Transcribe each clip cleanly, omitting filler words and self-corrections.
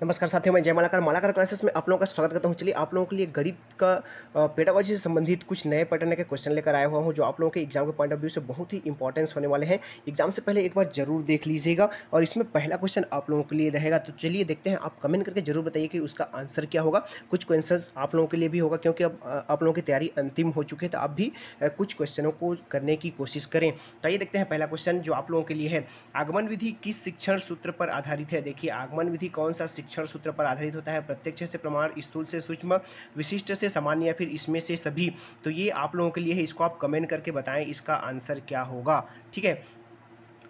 नमस्कार साथियों, मैं जय मालाकार मालाकार क्लासेस में आप लोगों का स्वागत करता हूं। चलिए आप लोगों के लिए गणित का पेडागोजी से संबंधित कुछ नए पैटर्न के क्वेश्चन लेकर आया हुआ हूं, जो आप लोगों के एग्जाम के पॉइंट ऑफ व्यू से बहुत ही इंपॉर्टेंस होने वाले हैं। एग्जाम से पहले एक बार जरूर देख लीजिएगा और इसमें पहला क्वेश्चन आप लोगों के लिए रहेगा। तो चलिए देखते हैं, आप कमेंट करके जरूर बताइए कि उसका आंसर क्या होगा। कुछ क्वेश्चन आप लोगों के लिए भी होगा, क्योंकि अब आप लोगों की तैयारी अंतिम हो चुकी है, तो आप भी कुछ क्वेश्चनों को करने की कोशिश करें। तो आइए देखते हैं पहला क्वेश्चन जो आप लोगों के लिए है। आगमन विधि किस शिक्षण सूत्र पर आधारित है? देखिए, आगमन विधि कौन सा शिक्षण सूत्र पर आधारित होता है? प्रत्यक्ष से प्रमाण, स्थूल से सूक्ष्म, विशिष्ट से सामान्य, या फिर इसमें से सभी? तो ये आप लोगों के लिए है, इसको आप कमेंट करके बताएं इसका आंसर क्या होगा। ठीक है,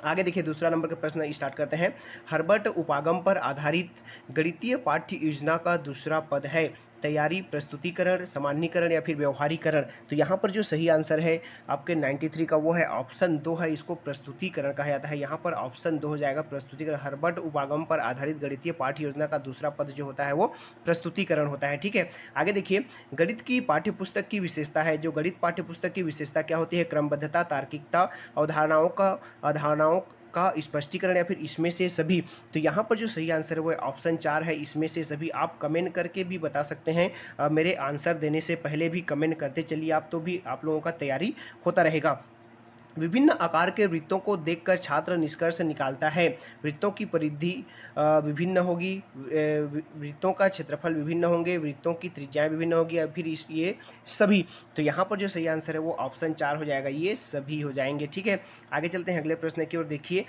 आगे देखिए दूसरा नंबर का प्रश्न स्टार्ट करते हैं। हर्बर्ट उपागम पर आधारित गणितीय पाठ्य योजना का दूसरा पद है? तैयारी, प्रस्तुतिकरण, सामान्यीकरण, या फिर व्यवहारीकरण? तो यहाँ पर जो सही आंसर है आपके 93 का, वो है ऑप्शन 2 है, इसको प्रस्तुतिकरण कहा जाता है। यहाँ पर ऑप्शन 2 हो जाएगा, प्रस्तुतिकरण। हर्बर्ट उपागम पर आधारित गणितीय पाठ्य योजना का दूसरा पद जो होता है वो प्रस्तुतिकरण होता है। ठीक है, आगे देखिए, गणित की पाठ्यपुस्तक की विशेषता है। जो गणित पाठ्यपुस्तक की विशेषता क्या होती है? क्रमबद्धता, तार्किकता, अवधारणाओं का स्पष्टीकरण, या फिर इसमें से सभी? तो यहाँ पर जो सही आंसर है वो ऑप्शन 4 है, इसमें से सभी। आप कमेंट करके भी बता सकते हैं, मेरे आंसर देने से पहले भी कमेंट करते चलिए आप, तो भी आप लोगों का तैयारी होता रहेगा। विभिन्न आकार के वृत्तों को देखकर छात्र निष्कर्ष निकालता है। वृत्तों की परिधि विभिन्न होगी, वृत्तों का क्षेत्रफल विभिन्न होंगे, वृत्तों की त्रिज्याएं विभिन्न होगी, या फिर ये सभी? तो यहाँ पर जो सही आंसर है वो ऑप्शन 4 हो जाएगा, ये सभी हो जाएंगे। ठीक है, आगे चलते हैं अगले प्रश्न की ओर। देखिए,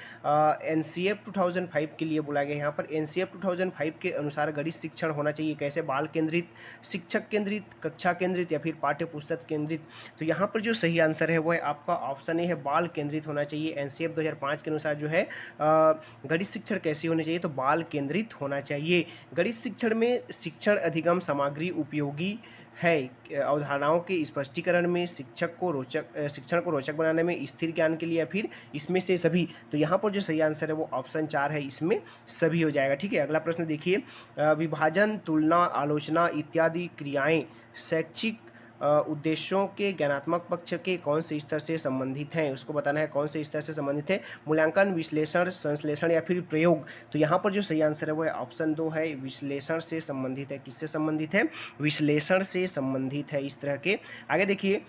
एनसीएफ 2005 के लिए बोला गया। यहाँ पर एनसीएफ 2005 के अनुसार गणित शिक्षण होना चाहिए कैसे? बाल केंद्रित, शिक्षक केंद्रित, कक्षा केंद्रित, या फिर पाठ्य पुस्तक केंद्रित? तो यहाँ पर जो सही आंसर है वो है आपका ऑप्शन ए है, बाल केंद्रित होना चाहिए। एनसीएफ 2005 के अनुसार जो है गणित शिक्षण कैसी होनी चाहिए? तो बाल केंद्रित होना चाहिए। गणित शिक्षण में शिक्षण अधिगम सामग्री उपयोगी है। अवधारणाओं के स्पष्टीकरण में, शिक्षण को रोचक बनाने में, स्थिर ज्ञान के लिए, या फिर इसमें से सभी? तो यहाँ पर जो सही आंसर है वो ऑप्शन 4 है, इसमें सभी हो जाएगा। ठीक है, अगला प्रश्न देखिए, विभाजन, तुलना, आलोचना इत्यादि क्रियाएं शैक्षिक उद्देश्यों के ज्ञानात्मक पक्ष के कौन से स्तर से संबंधित हैं? उसको बताना है कौन से स्तर से संबंधित है। मूल्यांकन, विश्लेषण, संश्लेषण, या फिर प्रयोग? तो यहाँ पर जो सही आंसर है वो है ऑप्शन 2 है, विश्लेषण से संबंधित है। किससे संबंधित है? विश्लेषण से संबंधित है इस तरह के। आगे देखिए,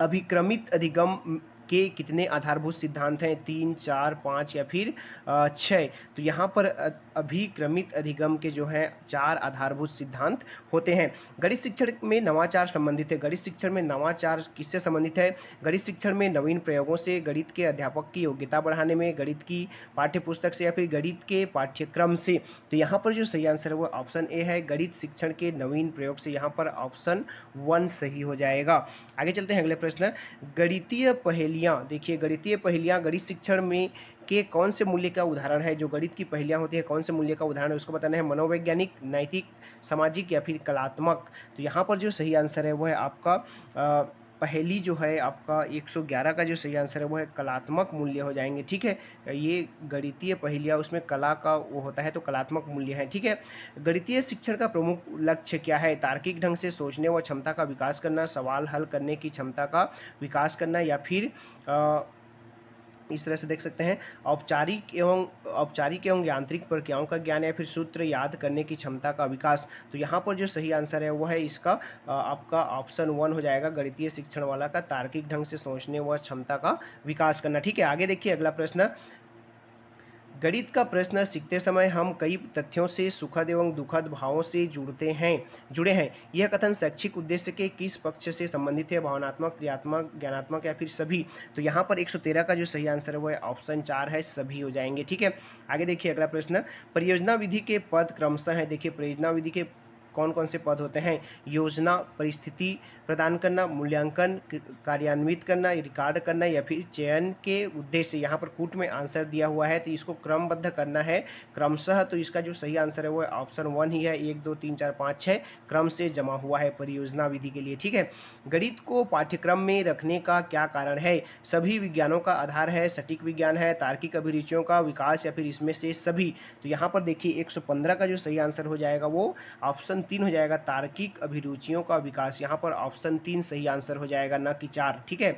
अभिक्रमित अधिगम के कितने आधारभूत सिद्धांत हैं? 3, 4, 5, या फिर 6? तो यहाँ पर अभिक्रमित अधिगम के जो है 4 आधारभूत सिद्धांत होते हैं। गणित शिक्षण में नवाचार संबंधित है। गणित शिक्षण में नवाचार किससे संबंधित है? गणित शिक्षण में नवीन प्रयोगों से, गणित के अध्यापक की योग्यता बढ़ाने में, गणित की पाठ्यपुस्तक से, या फिर गणित के पाठ्यक्रम से? तो यहाँ पर जो सही आंसर है वो ऑप्शन ए है, गणित शिक्षण के नवीन प्रयोग से। यहाँ पर ऑप्शन 1 सही हो जाएगा। आगे चलते हैं अगले प्रश्न। गणितीय पहेलियां, देखिए गणितीय पहेलियां गणित शिक्षण में के कौन से मूल्य का उदाहरण है? जो गणित की पहेलियां होती है कौन से मूल्य का उदाहरण है, उसको बताना है। मनोवैज्ञानिक, नैतिक, सामाजिक, या फिर कलात्मक? तो यहाँ पर जो सही आंसर है वो है आपका पहेली जो है आपका 111 का जो सही आंसर है वो है कलात्मक मूल्य हो जाएंगे। ठीक है, ये गणितीय पहेलियां, उसमें कला का वो होता है, तो कलात्मक मूल्य है। ठीक है, गणितीय शिक्षण का प्रमुख लक्ष्य क्या है? तार्किक ढंग से सोचने व क्षमता का विकास करना, सवाल हल करने की क्षमता का विकास करना, या फिर इस तरह से देख सकते हैं औपचारिक एवं यांत्रिक प्रक्रियाओं का ज्ञान, या फिर सूत्र याद करने की क्षमता का विकास? तो यहाँ पर जो सही आंसर है वो है इसका आपका ऑप्शन 1 हो जाएगा, गणितीय शिक्षण वाला का, तार्किक ढंग से सोचने व क्षमता का विकास करना। ठीक है, आगे देखिए अगला प्रश्न। गणित का प्रश्न सीखते समय हम कई तथ्यों से, सुखद एवं दुखद भावों से जुड़े हैं। यह कथन शैक्षिक उद्देश्य के किस पक्ष से संबंधित है? भावनात्मक, क्रियात्मक, ज्ञानात्मक, या फिर सभी? तो यहाँ पर 113 का जो सही आंसर है वो है ऑप्शन 4 है, सभी हो जाएंगे। ठीक है, आगे देखिए अगला प्रश्न। परियोजना विधि के पद क्रमशः है। देखिए, परियोजना विधि के कौन कौन से पद होते हैं? योजना, परिस्थिति प्रदान करना, मूल्यांकन, कार्यान्वित करना, रिकॉर्ड करना, या फिर चयन के उद्देश्य? यहाँ पर कूट में आंसर दिया हुआ है, तो इसको क्रमबद्ध करना है क्रमशः। तो इसका जो सही आंसर है वो है ऑप्शन 1 ही है, 1, 2, 3, 4, 5, 6 क्रम से जमा हुआ है परियोजना विधि के लिए। ठीक है, गणित को पाठ्यक्रम में रखने का क्या कारण है? सभी विज्ञानों का आधार है, सटीक विज्ञान है, तार्किक अभिरुचियों का विकास, या फिर इसमें से सभी? तो यहाँ पर देखिए 115 का जो सही आंसर हो जाएगा वो ऑप्शन 3 हो जाएगा, तार्किक अभिरुचियों का विकास। यहाँ पर ऑप्शन 3 सही आंसर हो जाएगा, ना कि 4। ठीक है,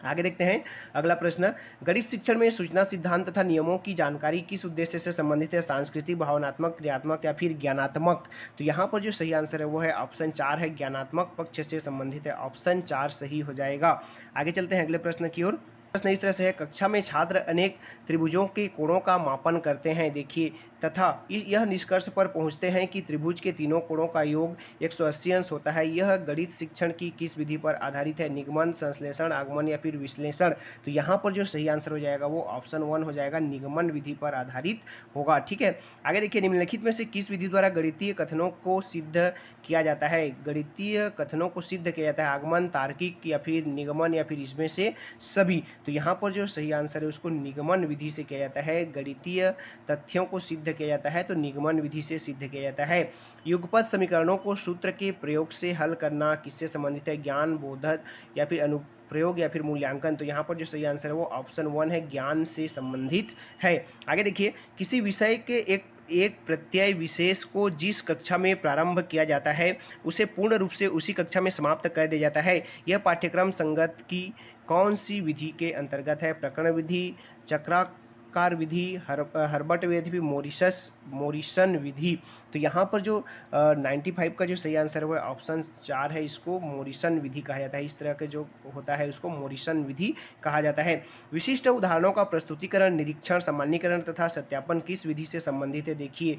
आगे देखते हैं अगला प्रश्न, गणित शिक्षण में सूचना सिद्धांत तथा नियमों की जानकारी किस उद्देश्य से संबंधित है? सांस्कृतिक, भावनात्मक, क्रियात्मक या फिर ज्ञानात्मक? तो यहाँ पर जो सही आंसर है वो है ऑप्शन 4 है, ज्ञानात्मक पक्ष से संबंधित है। ऑप्शन 4 सही हो जाएगा। आगे चलते हैं अगले प्रश्न की ओर। प्रश्न इस तरह से है, कक्षा में छात्र अनेक त्रिभुजों के कोणों का मापन करते हैं, देखिए, तथा यह निष्कर्ष पर पहुंचते हैं कि त्रिभुज के तीनों कोणों का योग 180 अंश होता है। यह गणित शिक्षण की किस विधि पर आधारित है? निगमन, संश्लेषण, आगमन या फिर विश्लेषण? तो यहाँ पर जो सही आंसर हो जाएगा वो ऑप्शन 1 हो जाएगा, निगमन विधि पर आधारित होगा। ठीक है, आगे देखिए, निम्नलिखित में से किस विधि द्वारा गणितीय कथनों को सिद्ध किया जाता है? गणितीय कथनों को सिद्ध किया जाता है, आगमन, तार्किक या फिर निगमन या फिर इसमें से सभी? तो यहाँ पर जो सही आंसर है उसको निगमन विधि से किया जाता है। गणितीय तथ्यों को सिद्ध किया जाता है तो निगमन विधि से सिद्ध किया जाता है। युगपत समीकरणों को सूत्र के प्रयोग से हल करना किससे संबंधित है? ज्ञान, बोधक या फिर अनुप्रयोग या फिर मूल्यांकन? तो यहाँ पर जो सही आंसर है वो ऑप्शन 1 है, ज्ञान से संबंधित है। आगे देखिए, किसी विषय के एक प्रत्यय विशेष को जिस कक्षा में प्रारंभ किया जाता है उसे पूर्ण रूप से उसी कक्षा में समाप्त कर दिया जाता है। यह पाठ्यक्रम संगत की कौन सी विधि के अंतर्गत है? प्रकरण विधि, चक्राकार विधि, हर्बट विधि, मोरिसन विधि? तो यहाँ पर जो 95 का जो सही आंसर है वो ऑप्शन 4 है, इसको मोरिसन विधि कहा जाता है। इस तरह के जो होता है उसको मोरिसन विधि कहा जाता है। विशिष्ट उदाहरणों का प्रस्तुतिकरण, निरीक्षण, सामान्यीकरण तथा सत्यापन किस विधि से संबंधित है? देखिए,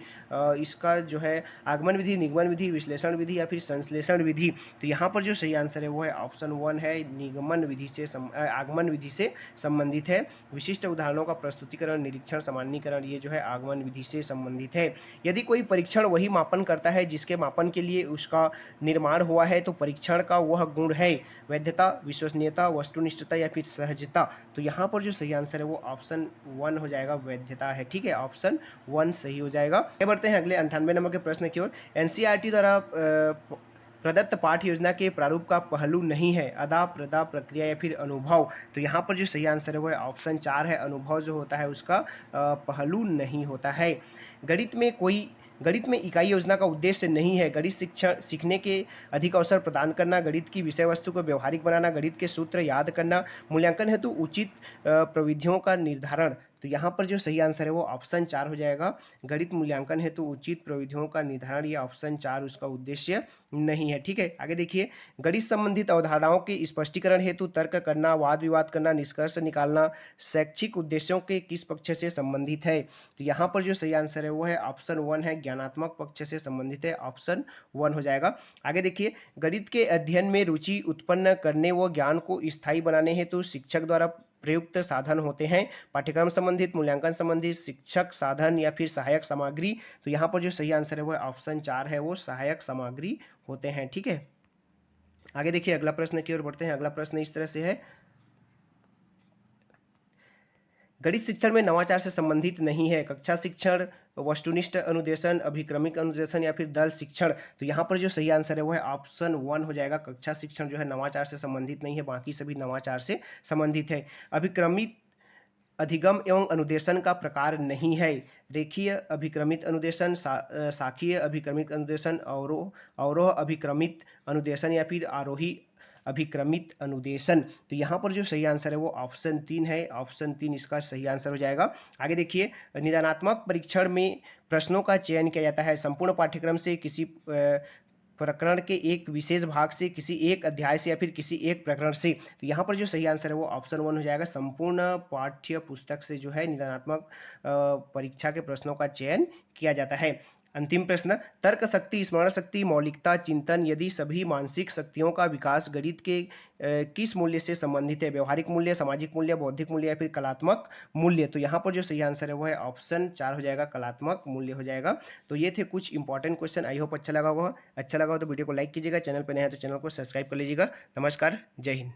इसका जो है आगमन विधि, निगमन विधि, विश्लेषण विधि या फिर संश्लेषण विधि? तो यहाँ पर जो सही आंसर है वो है ऑप्शन 1 है, निगमन विधि से आगमन विधि से संबंधित है। विशिष्ट उदाहरणों का प्रस्तुतिकरण, निरीक्षण, सामान्यीकरण ये जो है आगमन विधि से संबंधित है। यदि कोई परीक्षण वही मापन करता है जिसके मापन के लिए उसका निर्माण हुआ है तो परीक्षण का वह गुण है वैधता, विश्वसनीयता, वस्तुनिष्ठता या फिर सहजता? तो यहाँ पर जो सही आंसर है वो ऑप्शन 1 हो जाएगा, वैधता है। ठीक है, ऑप्शन 1 सही हो जाएगा। आगे बढ़ते हैं अगले 98 नंबर के प्रश्न की ओर। एनसीईआरटी द्वारा प्रदत्त पाठ योजना के प्रारूप का पहलू नहीं है? अदा, प्रदा, प्रक्रिया या फिर अनुभव? तो यहाँ पर जो सही आंसर है वो है ऑप्शन 4 है, अनुभव जो होता है उसका पहलू नहीं होता है। गणित में इकाई योजना का उद्देश्य नहीं है। गणित शिक्षण सीखने के अधिक अवसर प्रदान करना, गणित की विषय वस्तु को व्यवहारिक बनाना, गणित के सूत्र याद करना, मूल्यांकन हेतु उचित प्रविधियों का निर्धारण? तो यहाँ पर जो सही आंसर है वो ऑप्शन 4 हो जाएगा, गणित मूल्यांकन हेतु उचित प्रविधियों का निर्धारण। ये ऑप्शन 4 उसका उद्देश्य नहीं है। ठीक है, आगे देखिए, गणित संबंधित अवधारणाओं के स्पष्टीकरण हेतु तर्क करना, वाद विवाद करना, निष्कर्ष निकालना शैक्षिक उद्देश्यों के किस पक्ष से संबंधित है? तो यहाँ पर जो सही आंसर है वो है ऑप्शन 1 है, ज्ञानात्मक पक्ष से संबंधित है। ऑप्शन 1 हो जाएगा। आगे देखिए, गणित के अध्ययन में रुचि उत्पन्न करने व ज्ञान को स्थायी बनाने हेतु शिक्षक द्वारा प्रयुक्त साधन होते हैं? पाठ्यक्रम संबंधित, मूल्यांकन संबंधित, शिक्षक साधन या फिर सहायक सामग्री? तो यहाँ पर जो सही आंसर है वो ऑप्शन 4 है, वो सहायक सामग्री होते हैं। ठीक है, आगे देखिए अगला प्रश्न की ओर बढ़ते हैं। अगला प्रश्न इस तरह से है, गणित शिक्षण में नवाचार से संबंधित नहीं है। कक्षा शिक्षण, वस्तुनिष्ठ अनुदेशन, अभिक्रमिक अनुदेशन या फिर दल शिक्षण? तो यहाँ पर जो सही आंसर है वो है ऑप्शन 1 हो जाएगा, कक्षा शिक्षण जो है नवाचार से संबंधित नहीं है, बाकी सभी नवाचार से संबंधित है। अभिक्रमित अधिगम एवं अनुदेशन का प्रकार नहीं है। रेखीय अभिक्रमित अनुदेशन, शाखीय अभिक्रमित अनुदेशन, अवरोह अभिक्रमित अनुदेशन या फिर आरोही अभिक्रमित अनुदेशन? तो यहाँ पर जो सही आंसर है वो ऑप्शन 3 है, ऑप्शन 3 इसका सही आंसर हो जाएगा। आगे देखिए, निदानात्मक परीक्षण में प्रश्नों का चयन किया जाता है संपूर्ण पाठ्यक्रम से, किसी प्रकरण के एक विशेष भाग से, किसी एक अध्याय से या फिर किसी एक प्रकरण से? तो यहाँ पर जो सही आंसर है वो ऑप्शन 1 हो जाएगा, संपूर्ण पाठ्य पुस्तक से जो है निदानात्मक परीक्षा के प्रश्नों का चयन किया जाता है। अंतिम प्रश्न, तर्क शक्ति, स्मरण शक्ति, मौलिकता, चिंतन यदि सभी मानसिक शक्तियों का विकास गणित के किस मूल्य से संबंधित है? व्यवहारिक मूल्य, सामाजिक मूल्य, बौद्धिक मूल्य या फिर कलात्मक मूल्य? तो यहाँ पर जो सही आंसर है वो है ऑप्शन 4 हो जाएगा, कलात्मक मूल्य हो जाएगा। तो ये थे कुछ इंपॉर्टेंट क्वेश्चन। आई होप अच्छा लगा होगा। अच्छा लगा हो तो वीडियो को लाइक कीजिएगा, चैनल पर नए हैं तो चैनल को सब्सक्राइब कर लीजिएगा। नमस्कार, जय हिंद।